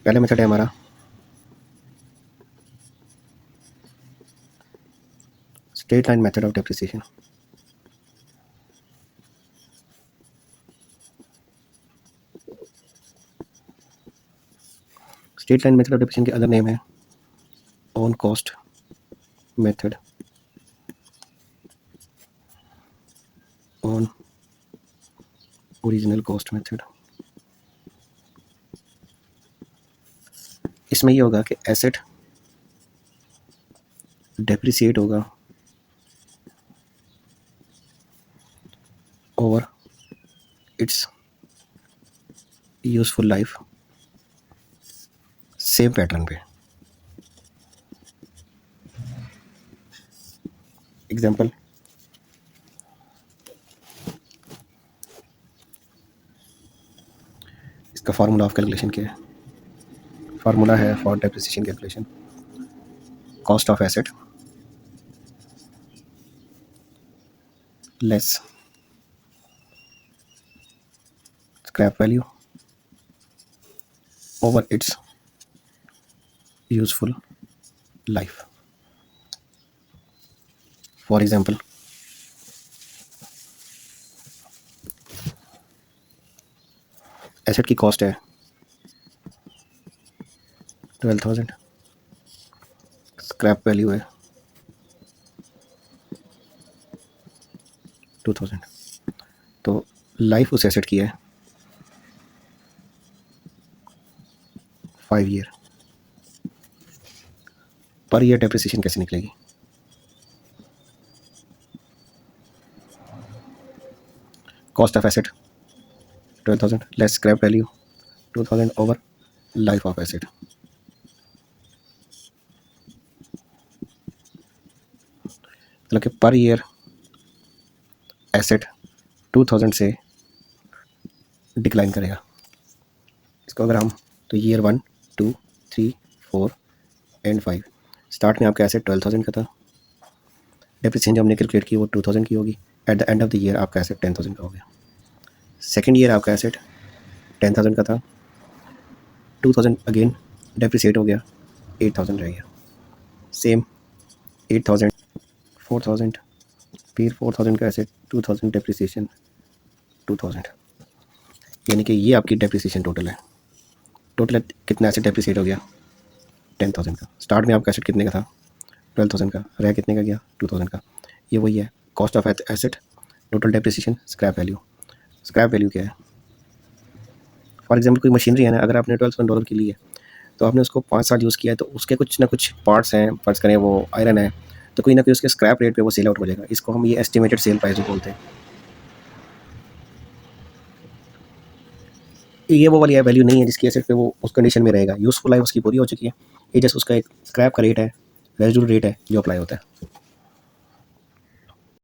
पहला मेथड है हमारा straight line method of depreciation. Straight line method of depreciation के अदर नेम है on cost method, on original cost method. इसमें ये होगा कि एसेट डेप्रिसिएट होगा over it's useful life, same pattern पे। एग्जाम्पल, इसका फार्मूला ऑफ कैलकुलेशन क्या है? फार्मूला है for depreciation calculation, cost of asset less scrap value over it's useful life. For example, asset की कॉस्ट है 12,000, स्क्रैप वैल्यू है 2,000, तो लाइफ उस एसेट की है 5 ईयर। पर ईयर डेप्रिसिएशन कैसे निकलेगी? Cost of asset 12,000 less scrap value 2,000 over life of asset. मतलब कि पर ईयर एसेट 2,000 से डिक्लाइन करेगा। इसको अगर हम तो ईयर 1, 2, 3, 4 एंड 5, स्टार्ट में आपका एसेट 12,000 का था, डेप्रिसिएशन जो हमने कैलकुलेट की वो 2,000 की होगी। At the end of the year आपका एसेट 10,000 का हो गया। सेकेंड ईयर आपका एसेट 10,000 का था, 2,000 अगेन डेप्रिसिएट हो गया, 8,000 रह गया। सेम 8,000, 4,000, फिर 4,000 का एसेट, 2,000 डेप्रिसिएशन, 2,000, यानी कि ये आपकी डेप्रिसिएशन टोटल है। टोटल कितना एसेट डेप्रिसिएट हो गया? 10,000 का। स्टार्ट में आपका एसेट कितने का था? 12,000 का। रह कितने का गया? 2,000 का। ये वही है cost of asset, total depreciation, scrap value. Scrap value क्या है? फॉर एग्जाम्पल कोई मशीनरी है ना, अगर आपने $12,000 की ली है तो आपने उसको 5 साल यूज़ किया है, तो उसके कुछ ना कुछ पार्ट्स हैं, फर्ज करें वो आयरन है, तो कोई ना कोई उसके स्क्रैप रेट पे वो सेल आउट हो जाएगा। इसको हम ये एस्टिमेटेड सेल प्राइस बोलते हैं। ये वो वाली वैल्यू नहीं है जिसकी एसेट पे वो उस कंडीशन में रहेगा, यूज़फुल लाइफ उसकी पूरी हो चुकी है। ये जस्ट उसका एक स्क्रैप का रेट है, रेजिडुअल रेट है जो अप्लाई होता है।